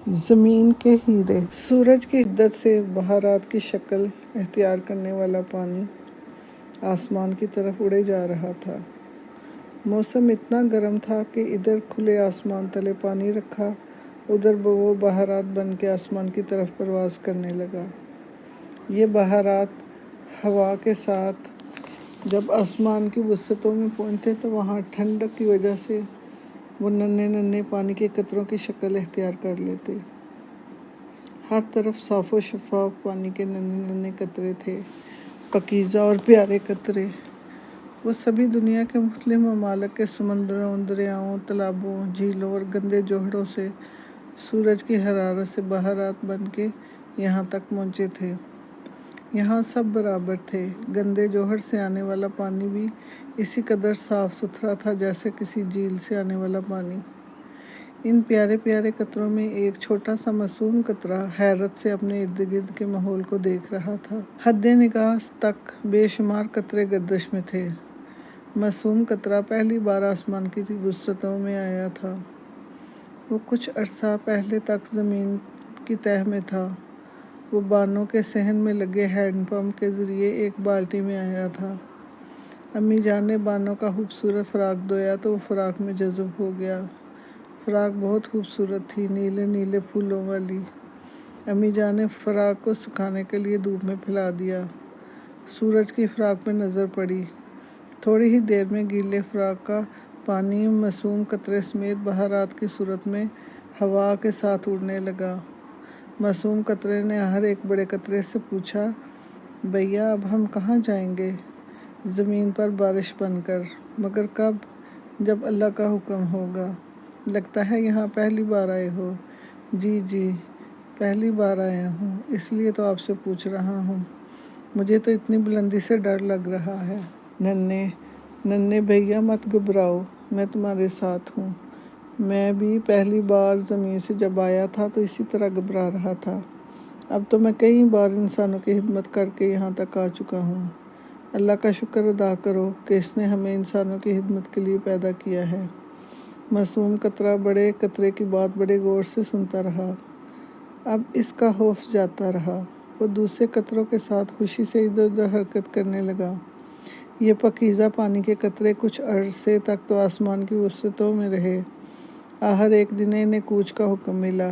زمین کے ہیرے۔ سورج کی شدت سے بہارات کی شکل اختیار کرنے والا پانی آسمان کی طرف اڑے جا رہا تھا۔ موسم اتنا گرم تھا کہ ادھر کھلے آسمان تلے پانی رکھا، ادھر وہ بہارات بن کے آسمان کی طرف پرواز کرنے لگا۔ یہ بہارات ہوا کے ساتھ جب آسمان کی وسطوں میں پہنچتے تو وہاں ٹھنڈک کی وجہ سے وہ ننھے ننھے پانی کے قطروں کی شکل اختیار کر لیتے۔ ہر طرف صاف و شفاف پانی کے ننھے ننھے قطرے تھے، پاکیزہ اور پیارے قطرے۔ وہ سبھی دنیا کے مختلف ممالک کے سمندروں، دریاؤں، تالابوں، جھیلوں اور گندے جوہروں سے سورج کی حرارت سے بہارات بن کے یہاں تک پہنچے تھے۔ یہاں سب برابر تھے۔ گندے جوہر سے آنے والا پانی بھی اسی قدر صاف ستھرا تھا جیسے کسی جھیل سے آنے والا پانی۔ ان پیارے پیارے قطروں میں ایک چھوٹا سا معصوم قطرہ حیرت سے اپنے ارد گرد کے ماحول کو دیکھ رہا تھا۔ حد نگاہ تک بے شمار قطرے گردش میں تھے۔ معصوم قطرہ پہلی بار آسمان کی وسطوں میں آیا تھا۔ وہ کچھ عرصہ پہلے تک زمین کی تہہ میں تھا۔ وہ بانوں کے صحن میں لگے ہینڈ پمپ کے ذریعے ایک بالٹی میں آیا تھا۔ امی جان نے بانوں کا خوبصورت فراق دھویا تو وہ فراق میں جذب ہو گیا۔ فراق بہت خوبصورت تھی، نیلے نیلے پھولوں والی۔ امی جان نے فراق کو سکھانے کے لیے دھوپ میں پھیلا دیا۔ سورج کی فراق پہ نظر پڑی۔ تھوڑی ہی دیر میں گیلے فراق کا پانی معصوم قطرے سمیت بہارات کی صورت میں ہوا کے ساتھ اڑنے لگا۔ معصوم قطرے نے ہر ایک بڑے قطرے سے پوچھا، بھیا اب ہم کہاں جائیں گے؟ زمین پر بارش بن کر۔ مگر کب؟ جب اللہ کا حکم ہوگا۔ لگتا ہے یہاں پہلی بار آئے ہو؟ جی، پہلی بار آیا ہوں، اس لیے تو آپ سے پوچھ رہا ہوں۔ مجھے تو اتنی بلندی سے ڈر لگ رہا ہے۔ ننھے بھیا مت گھبراؤ، میں تمہارے ساتھ ہوں۔ میں بھی پہلی بار زمین سے جب آیا تھا تو اسی طرح گھبرا رہا تھا۔ اب تو میں کئی بار انسانوں کی خدمت کر کے یہاں تک آ چکا ہوں۔ اللہ کا شکر ادا کرو کہ اس نے ہمیں انسانوں کی خدمت کے لیے پیدا کیا ہے۔ معصوم قطرہ بڑے قطرے کی بات بڑے غور سے سنتا رہا۔ اب اس کا خوف جاتا رہا۔ وہ دوسرے قطروں کے ساتھ خوشی سے ادھر ادھر حرکت کرنے لگا۔ یہ پاکیزہ پانی کے قطرے کچھ عرصے تک تو آسمان کی وسطوں میں رہے۔ آخر ایک دن انہیں کوچ کا حکم ملا۔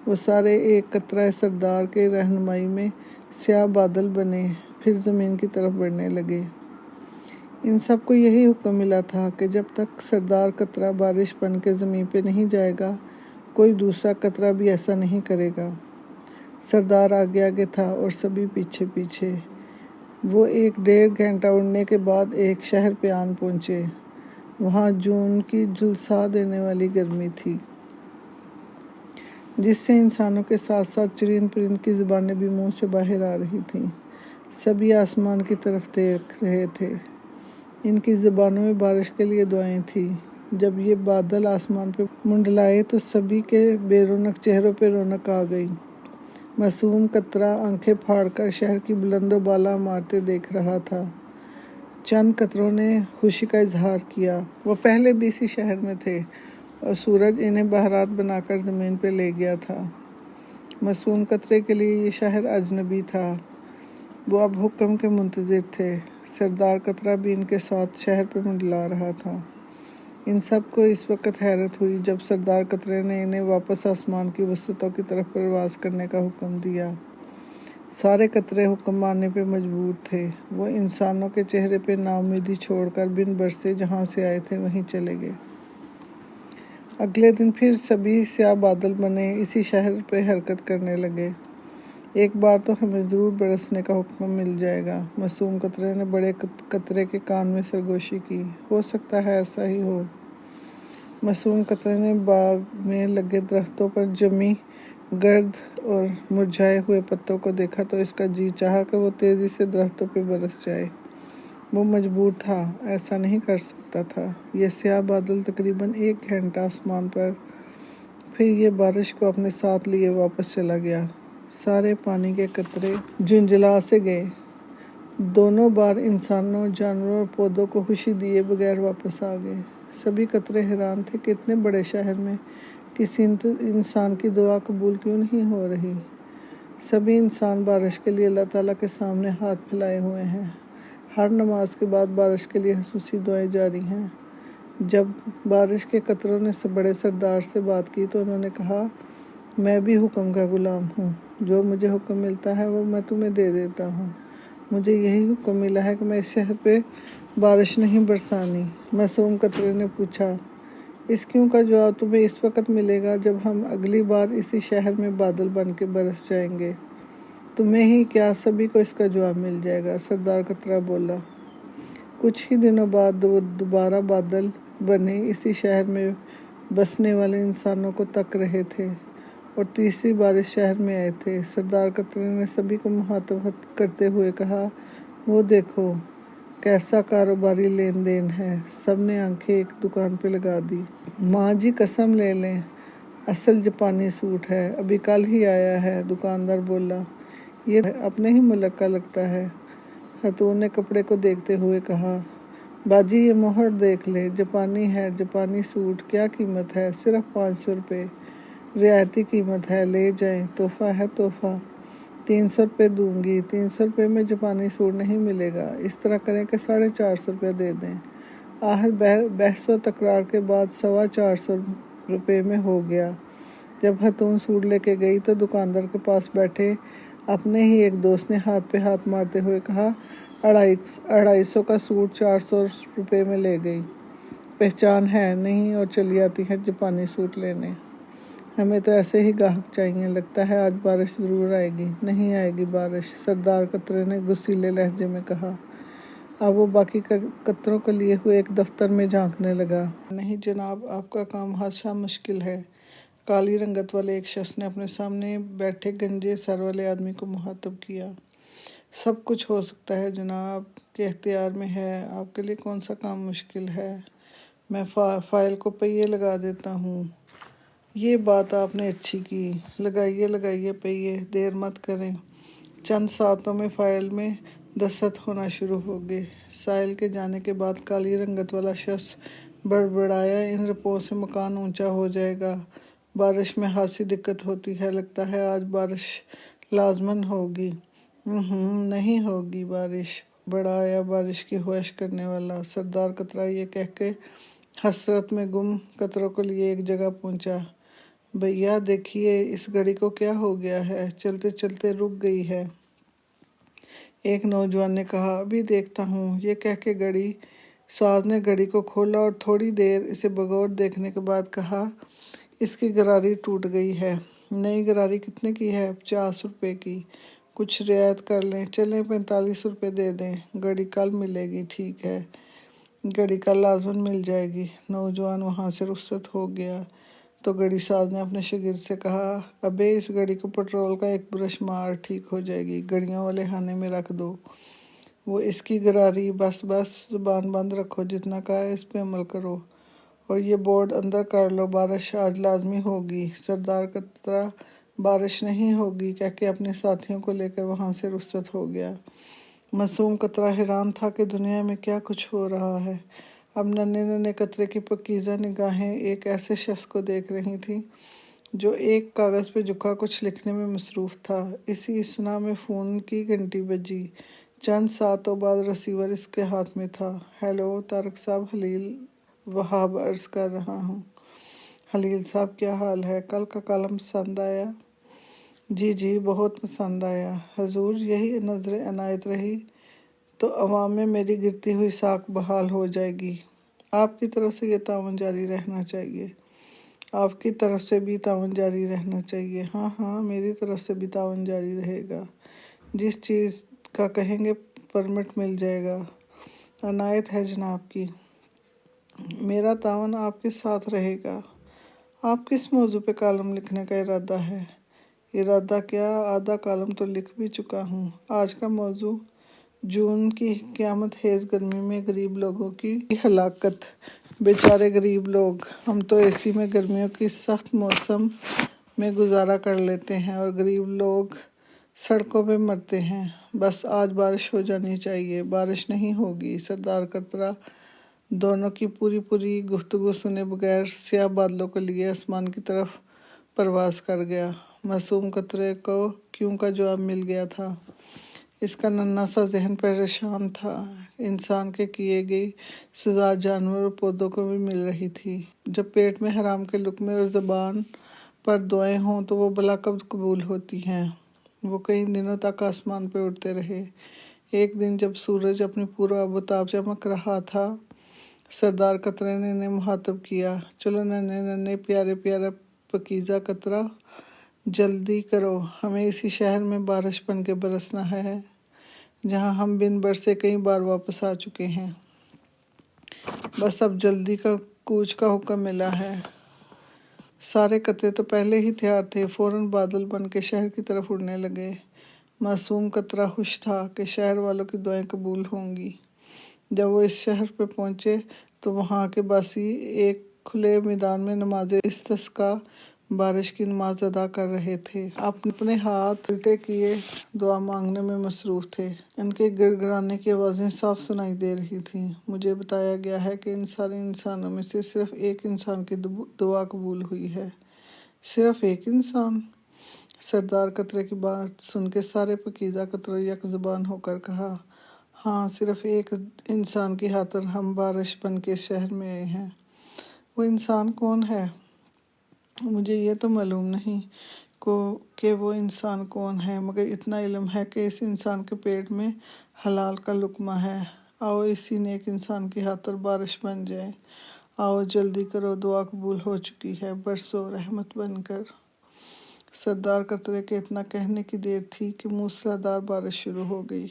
وہ سارے ایک قطرہ سردار کے رہنمائی میں سیاہ بادل بنے، پھر زمین کی طرف بڑھنے لگے۔ ان سب کو یہی حکم ملا تھا کہ جب تک سردار قطرہ بارش بن کے زمین پہ نہیں جائے گا، کوئی دوسرا قطرہ بھی ایسا نہیں کرے گا۔ سردار آگے آگے تھا اور سبھی پیچھے پیچھے۔ وہ 1.5 گھنٹہ اڑنے کے بعد ایک شہر پہ آن پہنچے۔ وہاں جون کی جھلسا دینے والی گرمی تھی، جس سے انسانوں کے ساتھ ساتھ چرند پرند کی زبانیں بھی منہ سے باہر آ رہی تھیں۔ سبھی آسمان کی طرف دیکھ رہے تھے۔ ان کی زبانوں میں بارش کے لیے دعائیں تھیں۔ جب یہ بادل آسمان پہ منڈلائے تو سبھی کے بے رونق چہروں پہ رونق آ گئی۔ معصوم قطرہ آنکھیں پھاڑ کر شہر کی بلند و بالا عمارتیں دیکھ رہا تھا۔ چند قطروں نے خوشی کا اظہار کیا۔ وہ پہلے بھی اسی شہر میں تھے اور سورج انہیں بہارات بنا کر زمین پہ لے گیا تھا۔ معصوم قطرے کے لیے یہ شہر اجنبی تھا۔ وہ اب حکم کے منتظر تھے۔ سردار قطرہ بھی ان کے ساتھ شہر پہ منڈلا رہا تھا۔ ان سب کو اس وقت حیرت ہوئی جب سردار قطرے نے انہیں واپس آسمان کی وسطوں کی طرف پرواز کرنے کا حکم دیا۔ سارے قطرے حکم ماننے پہ مجبور تھے۔ وہ انسانوں کے چہرے پہ ناامیدی چھوڑ کر بن برسے جہاں سے آئے تھے وہیں چلے گئے۔ اگلے دن پھر سبھی سیاہ بادل بنے اسی شہر پہ حرکت کرنے لگے۔ ایک بار تو ہمیں ضرور برسنے کا حکم مل جائے گا، معصوم قطرے نے بڑے قطرے کے کان میں سرگوشی کی۔ ہو سکتا ہے ایسا ہی ہو۔ معصوم قطرے نے باغ میں لگے درختوں پر جمی گرد اور مرجھائے ہوئے پتوں کو دیکھا تو اس کا جی چاہا کہ وہ تیزی سے درختوں پہ برس جائے۔ وہ مجبور تھا، ایسا نہیں کر سکتا تھا۔ یہ سیاہ بادل تقریباً 1 گھنٹہ آسمان پر، پھر یہ بارش کو اپنے ساتھ لیے واپس چلا گیا۔ سارے پانی کے قطرے جھنجھلا سے گئے۔ دونوں بار انسانوں، جانوروں اور پودوں کو خوشی دیے بغیر واپس آ گئے۔ سبھی قطرے حیران تھے کہ اتنے بڑے شہر میں کسی انسان کی دعا قبول کیوں نہیں ہو رہی؟ سبھی انسان بارش کے لیے اللہ تعالیٰ کے سامنے ہاتھ پھیلائے ہوئے ہیں۔ ہر نماز کے بعد بارش کے لیے خصوصی دعائیں جاری ہیں۔ جب بارش کے قطروں نے بڑے سردار سے بات کی تو انہوں نے کہا، میں بھی حکم کا غلام ہوں، جو مجھے حکم ملتا ہے وہ میں تمہیں دے دیتا ہوں۔ مجھے یہی حکم ملا ہے کہ میں اس شہر پہ بارش نہیں برسانی۔ معصوم قطرے نے پوچھا، اس کیوں کا جواب تمہیں اس وقت ملے گا جب ہم اگلی بار اسی شہر میں بادل بن کے برس جائیں گے۔ تمہیں ہی کیا، سبھی کو اس کا جواب مل جائے گا، سردار قطرہ بولا۔ کچھ ہی دنوں بعد دوبارہ بادل بنے اسی شہر میں بسنے والے انسانوں کو تک رہے تھے اور تیسری بارش شہر میں آئے تھے۔ سردار قطرے نے سبھی کو مخاطب کرتے ہوئے کہا، وہ دیکھو کیسا کاروباری لین دین ہے۔ سب نے آنکھیں ایک دکان پہ لگا دی۔ ماں جی قسم لے لیں، اصل جاپانی سوٹ ہے، ابھی کل ہی آیا ہے، دکاندار بولا۔ یہ اپنے ہی ملک کا لگتا ہے۔ خاتون نے کپڑے کو دیکھتے ہوئے کہا، باجی یہ مہر دیکھ لے، جاپانی ہے، جاپانی سوٹ، کیا قیمت ہے؟ صرف 500 روپے، رعایتی قیمت ہے، لے جائیں، تحفہ ہے تحفہ۔ 300 روپے دوں گی، 300 روپے میں جاپانی سوٹ نہیں ملے گا، اس طرح کریں کہ 450 روپے دے دیں۔ آخر بحث و تکرار کے بعد 425 روپے میں ہو گیا۔ جب خاتون سوٹ لے کے گئی تو دکاندار کے پاس بیٹھے اپنے ہی ایک دوست نے ہاتھ پہ ہاتھ مارتے ہوئے کہا، 250 کا سوٹ 400 روپے میں لے گئی، پہچان ہے نہیں اور چلی آتی ہے جاپانی سوٹ لینے۔ ہمیں تو ایسے ہی گاہک چاہیے، لگتا ہے آج بارش ضرور آئے گی۔ نہیں آئے گی بارش، سردار قطرے نے غصیلے لہجے میں کہا۔ اب وہ باقی قطروں کو لیے ہوئے ایک دفتر میں جھانکنے لگا۔ نہیں جناب، آپ کا کام ہاضا مشکل ہے، کالی رنگت والے ایک شخص نے اپنے سامنے بیٹھے گنجے سر والے آدمی کو مخاطب کیا۔ سب کچھ ہو سکتا ہے جناب کے اختیار میں ہے، آپ کے لیے کون سا کام مشکل ہے؟ میں فائل کو پہیے لگا دیتا ہوں۔ یہ بات آپ نے اچھی کی، لگائیے پہیے، دیر مت کریں۔ چند ساعتوں میں فائل میں دستخط ہونا شروع ہو گئے۔ ساحل کے جانے کے بعد کالی رنگت والا شخص بڑبڑایا، ان روپوں سے مکان اونچا ہو جائے گا۔ بارش میں خاصی دقت ہوتی ہے، لگتا ہے آج بارش لازماً ہوگی۔ نہیں ہوگی بارش، بڑھایا بارش کی خواہش کرنے والا۔ سردار قطرہ یہ کہہ کے حسرت میں گم قطروں کو لیے ایک جگہ پہنچا۔ بھیا دیکھیے اس گھڑی کو کیا ہو گیا ہے، چلتے چلتے رک گئی ہے۔ ایک نوجوان نے کہا، ابھی دیکھتا ہوں۔ یہ کہہ کے گھڑی ساز نے گھڑی کو کھولا اور تھوڑی دیر اسے بغور دیکھنے کے بعد کہا، اس کی گراری ٹوٹ گئی ہے۔ نئی گراری کتنے کی ہے؟ 50 روپے کی، کچھ رعایت کر لیں، چلیں 45 روپے دے دیں، گھڑی کل ملے گی۔ ٹھیک ہے، گھڑی کل لازماً مل جائے گی۔ نوجوان وہاں سے رخصت ہو گیا تو گھڑی ساز نے اپنے شاگرد سے کہا، ابے اس گھڑی کو پٹرول کا ایک برش مار، ٹھیک ہو جائے گی، گھڑیوں والے خانے میں رکھ دو۔ وہ اس کی گراری، بس زبان بند رکھو، جتنا کہا ہے اس پہ عمل کرو، اور یہ بورڈ اندر کر لو، بارش آج لازمی ہوگی۔ سردار قطرہ بارش نہیں ہوگی کہہ کے اپنے ساتھیوں کو لے کر وہاں سے رخصت ہو گیا۔ معصوم قطرہ حیران تھا کہ دنیا میں کیا کچھ ہو رہا ہے۔ اب ننھے قطرے کی پاکیزہ نگاہیں ایک ایسے شخص کو دیکھ رہی تھیں جو ایک کاغذ پہ جھکا کچھ لکھنے میں مصروف تھا۔ اسی اثنا میں فون کی گھنٹی بجی۔ چند ساعتوں بعد ریسیور اس کے ہاتھ میں تھا۔ ہیلو طارق صاحب، خلیل وہاب عرض کر رہا ہوں۔ خلیل صاحب کیا حال ہے؟ کل کا کالم پسند آیا؟ جی بہت پسند آیا حضور، یہی نظر عنایت رہی تو عوام میں میری گرتی ہوئی ساکھ بحال ہو جائے گی۔ آپ کی طرف سے یہ تعاون جاری رہنا چاہیے۔ آپ کی طرف سے بھی تعاون جاری رہنا چاہیے۔ ہاں میری طرف سے بھی تعاون جاری رہے گا، جس چیز کا کہیں گے پرمٹ مل جائے گا۔ عنایت ہے جناب کی۔ میرا تعاون آپ کے ساتھ رہے گا۔ آپ کس موضوع پہ کالم لکھنے کا ارادہ ہے؟ ارادہ کیا، آدھا کالم تو لکھ بھی چکا ہوں۔ آج کا موضوع جون کی قیامت خیز گرمی میں غریب لوگوں کی ہلاکت۔ بیچارے غریب لوگ، ہم تو اے سی میں گرمیوں کی سخت موسم میں گزارا کر لیتے ہیں اور غریب لوگ سڑکوں پہ مرتے ہیں۔ بس آج بارش ہو جانی چاہیے، بارش نہیں ہوگی۔ سردار قطرہ دونوں کی پوری پوری گفتگو سنے بغیر سیاہ بادلوں کو لیے آسمان کی طرف پرواز کر گیا۔ معصوم قطرے کو کیوں کا جواب مل گیا تھا۔ اس کا ننھا سا ذہن پریشان تھا۔ انسان کے کیے گئی سزا جانور اور پودوں کو بھی مل رہی تھی۔ جب پیٹ میں حرام کے لقمے اور زبان پر دعائیں ہوں تو وہ بلا کب قبول ہوتی ہیں۔ وہ کئی دنوں تک آسمان پہ اڑتے رہے۔ ایک دن جب سورج اپنی پورا آب و تاب چمک رہا تھا، سردار قطرے نے انہیں مخاطب کیا، چلو ننھے ننھے پیارے پیارا پاکیزہ قطرہ، جلدی کرو، ہمیں اسی شہر میں بارش بن کے برسنا ہے جہاں ہم بن برسے کئی بار واپس آ چکے ہیں۔ بس اب جلدی کا کوچ کا حکم ملا ہے۔ سارے قطرے تو پہلے ہی تیار تھے، فوراً بادل بن کے شہر کی طرف اڑنے لگے۔ معصوم قطرہ خوش تھا کہ شہر والوں کی دعائیں قبول ہوں گی۔ جب وہ اس شہر پہ پہنچے تو وہاں کے باسی ایک کھلے میدان میں نماز استسقاء، بارش کی نماز ادا کر رہے تھے۔ اپنے ہاتھ الٹے کیے دعا مانگنے میں مصروف تھے۔ ان کے گڑ گڑانے کی آوازیں صاف سنائی دے رہی تھیں۔ مجھے بتایا گیا ہے کہ ان سارے انسانوں میں سے صرف ایک انسان کی دعا قبول ہوئی ہے۔ صرف ایک انسان؟ سردار قطرے کی بات سن کے سارے پاکیزہ قطروں یک زبان ہو کر کہا، ہاں، صرف ایک انسان کی خاطر ہم بارش بن کے اس شہر میں آئے ہیں۔ وہ انسان کون ہے؟ مجھے یہ تو معلوم نہیں کہ وہ انسان کون ہے، مگر اتنا علم ہے کہ اس انسان کے پیٹ میں حلال کا لقمہ ہے۔ آؤ اسی نیک انسان کی خاطر بارش بن جائے۔ آؤ جلدی کرو، دعا قبول ہو چکی ہے، برسو رحمت بن کر۔ سردار قطرے کے اتنا کہنے کی دیر تھی کہ موسلادھار بارش شروع ہو گئی۔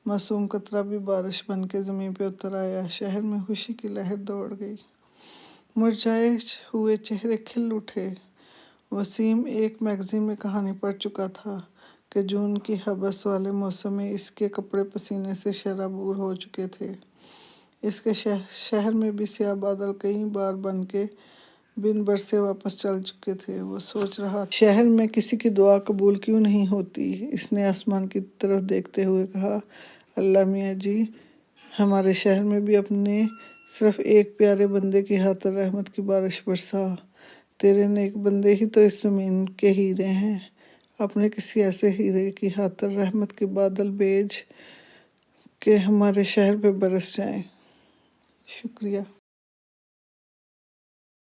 معصوم قطرہ بھی بارش بن کے زمین پہ اتر آیا۔ شہر میں خوشی کی لہر دوڑ گئی۔ مرجھائے ہوئے چہرے کھل اٹھے۔ وسیم ایک میگزین میں کہانی پڑھ چکا تھا کہ جون کی حبس والے موسم میں اس کے کپڑے پسینے سے شرابور ہو چکے تھے۔ اس کے شہر میں بھی سیاہ بادل کئی بار بن کے بن برسے واپس چل چکے تھے۔ وہ سوچ رہا تھا، شہر میں کسی کی دعا قبول کیوں نہیں ہوتی؟ اس نے آسمان کی طرف دیکھتے ہوئے کہا، اللہ میاں جی، ہمارے شہر میں بھی اپنے صرف ایک پیارے بندے کی خاطر رحمت کی بارش برسا۔ تیرے نیک بندے ہی تو اس زمین کے ہیرے ہیں۔ اپنے کسی ایسے ہیرے کی خاطر رحمت کے بادل بھیج کہ ہمارے شہر پہ برس جائیں۔ شکریہ۔